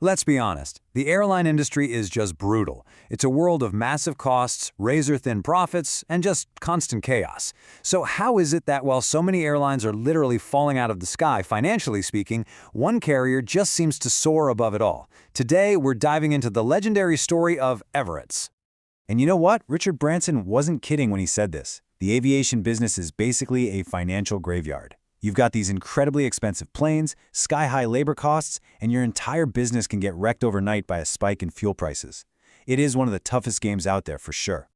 Let's be honest, the airline industry is just brutal. It's a world of massive costs, razor-thin profits, and just constant chaos. So how is it that while so many airlines are literally falling out of the sky, financially speaking, one carrier just seems to soar above it all? Today, we're diving into the legendary story of Emirates. And you know what? Richard Branson wasn't kidding when he said this. The aviation business is basically a financial graveyard. You've got these incredibly expensive planes, sky-high labor costs, and your entire business can get wrecked overnight by a spike in fuel prices. It is one of the toughest games out there for sure.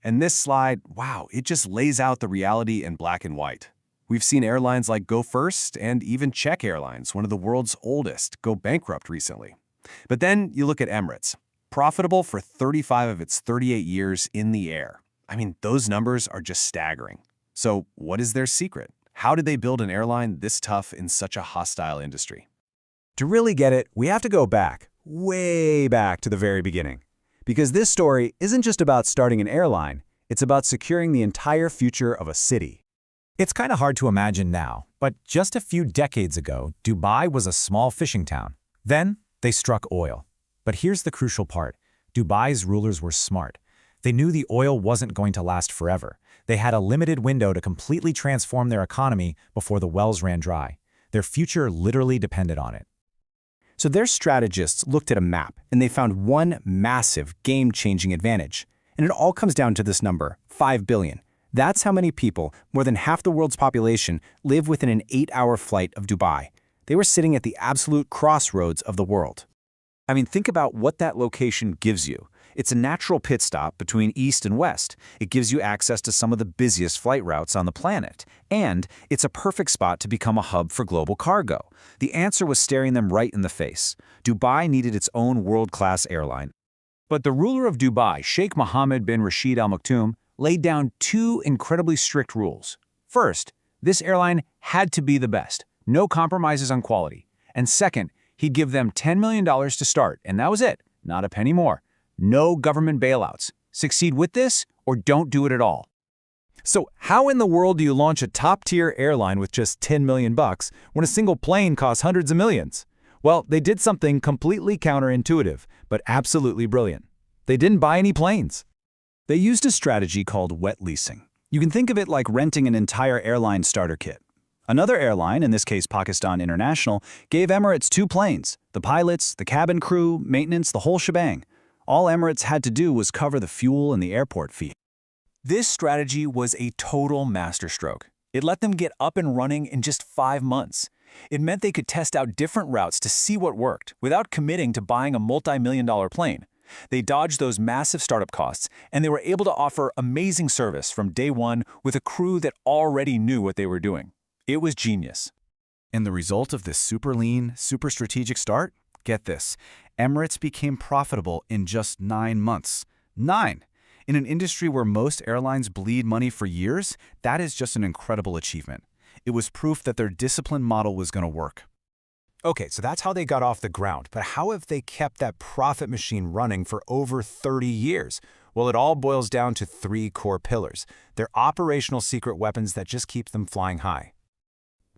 And this slide, wow, it just lays out the reality in black and white. We've seen airlines like Go First and even Czech Airlines, one of the world's oldest, go bankrupt recently. But then you look at Emirates, profitable for 35 of its 38 years in the air. I mean, those numbers are just staggering. So what is their secret? How did they build an airline this tough in such a hostile industry? To really get it, we have to go back, way back to the very beginning. Because this story isn't just about starting an airline, it's about securing the entire future of a city. It's kind of hard to imagine now, but just a few decades ago, Dubai was a small fishing town. Then, they struck oil. But here's the crucial part. Dubai's rulers were smart. They knew the oil wasn't going to last forever. They had a limited window to completely transform their economy before the wells ran dry. Their future literally depended on it. So their strategists looked at a map, and they found one massive, game-changing advantage. And it all comes down to this number, 5 billion. That's how many people, more than half the world's population, live within an 8-hour flight of Dubai. They were sitting at the absolute crossroads of the world. I mean, think about what that location gives you. It's a natural pit stop between east and west. It gives you access to some of the busiest flight routes on the planet. And it's a perfect spot to become a hub for global cargo. The answer was staring them right in the face. Dubai needed its own world-class airline. But the ruler of Dubai, Sheikh Mohammed bin Rashid Al Maktoum, laid down two incredibly strict rules. First, this airline had to be the best. No compromises on quality. And second, he'd give them $10 million to start, and that was it. Not a penny more. No government bailouts. Succeed with this or don't do it at all. So how in the world do you launch a top-tier airline with just 10 million bucks when a single plane costs hundreds of millions? Well, they did something completely counterintuitive, but absolutely brilliant. They didn't buy any planes. They used a strategy called wet leasing. You can think of it like renting an entire airline starter kit. Another airline, in this case Pakistan International, gave Emirates 2 planes, the pilots, the cabin crew, maintenance, the whole shebang. All Emirates had to do was cover the fuel and the airport fee. This strategy was a total masterstroke. It let them get up and running in just 5 months. It meant they could test out different routes to see what worked without committing to buying a multi-million-dollar plane. They dodged those massive startup costs, and they were able to offer amazing service from day one with a crew that already knew what they were doing. It was genius. And the result of this super lean, super strategic start? Get this, Emirates became profitable in just 9 months. 9! In an industry where most airlines bleed money for years, that is just an incredible achievement. It was proof that their disciplined model was going to work. Okay, so that's how they got off the ground, but how have they kept that profit machine running for over 30 years? Well, it all boils down to 3 core pillars. They're operational secret weapons that just keep them flying high.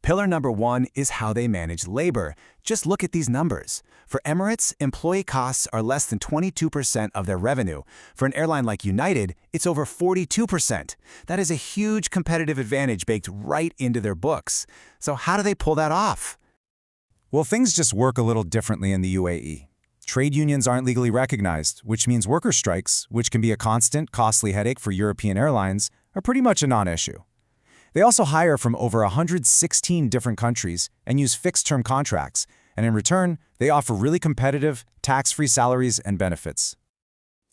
Pillar number 1 is how they manage labor. Just look at these numbers. For Emirates, employee costs are less than 22% of their revenue. For an airline like United, it's over 42%. That is a huge competitive advantage baked right into their books. So how do they pull that off? Well, things just work a little differently in the UAE. Trade unions aren't legally recognized, which means worker strikes, which can be a constant, costly headache for European airlines, are pretty much a non-issue. They also hire from over 116 different countries and use fixed-term contracts, and in return, they offer really competitive, tax-free salaries and benefits.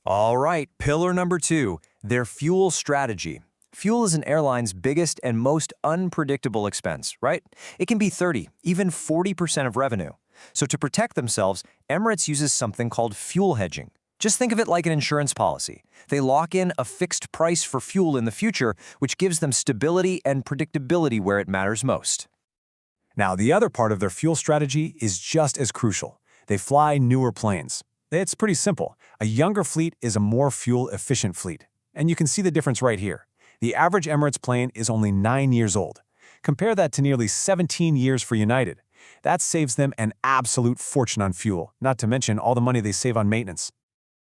All right, pillar number 2, their fuel strategy. Fuel is an airline's biggest and most unpredictable expense, right? It can be 30, even 40% of revenue. So to protect themselves, Emirates uses something called fuel hedging. Just think of it like an insurance policy. They lock in a fixed price for fuel in the future, which gives them stability and predictability where it matters most. Now, the other part of their fuel strategy is just as crucial. They fly newer planes. It's pretty simple. A younger fleet is a more fuel-efficient fleet. And you can see the difference right here. The average Emirates plane is only 9 years old. Compare that to nearly 17 years for United. That saves them an absolute fortune on fuel, not to mention all the money they save on maintenance.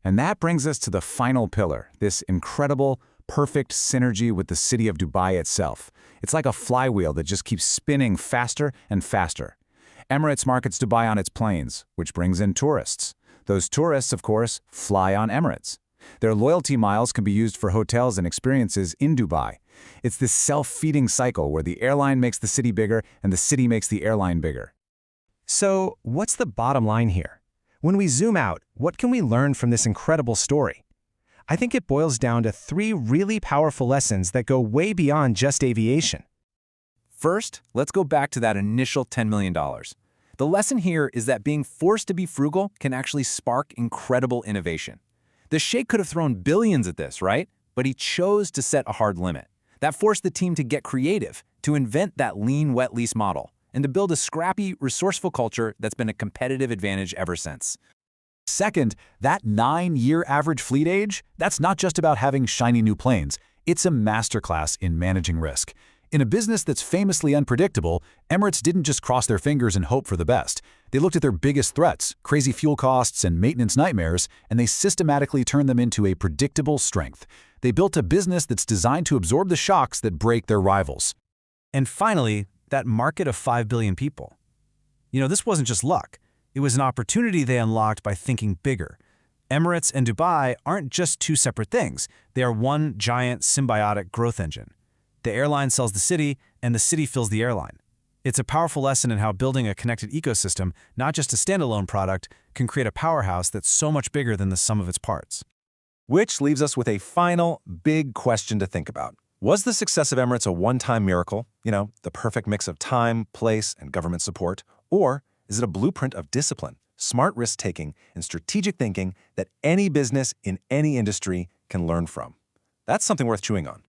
And that brings us to the final pillar, this incredible, perfect synergy with the city of Dubai itself. It's like a flywheel that just keeps spinning faster and faster. Emirates markets Dubai on its planes, which brings in tourists. Those tourists, of course, fly on Emirates. Their loyalty miles can be used for hotels and experiences in Dubai. It's this self-feeding cycle where the airline makes the city bigger and the city makes the airline bigger. So, what's the bottom line here? When we zoom out, what can we learn from this incredible story? I think it boils down to 3 really powerful lessons that go way beyond just aviation. First, let's go back to that initial $10 million. The lesson here is that being forced to be frugal can actually spark incredible innovation. The Sheikh could have thrown billions at this, right? But he chose to set a hard limit. That forced the team to get creative, to invent that lean wet lease model, and to build a scrappy, resourceful culture that's been a competitive advantage ever since. Second, that 9-year average fleet age, that's not just about having shiny new planes. It's a masterclass in managing risk. In a business that's famously unpredictable, Emirates didn't just cross their fingers and hope for the best. They looked at their biggest threats, crazy fuel costs and maintenance nightmares, and they systematically turned them into a predictable strength. They built a business that's designed to absorb the shocks that break their rivals. And finally, that market of 5 billion people. This wasn't just luck. It was an opportunity they unlocked by thinking bigger. Emirates and Dubai aren't just 2 separate things. They are one giant symbiotic growth engine. The airline sells the city, and the city fills the airline. It's a powerful lesson in how building a connected ecosystem, not just a standalone product, can create a powerhouse that's so much bigger than the sum of its parts. Which leaves us with a final, big question to think about. Was the success of Emirates a one-time miracle? The perfect mix of time, place, and government support? Or is it a blueprint of discipline, smart risk-taking, and strategic thinking that any business in any industry can learn from? That's something worth chewing on.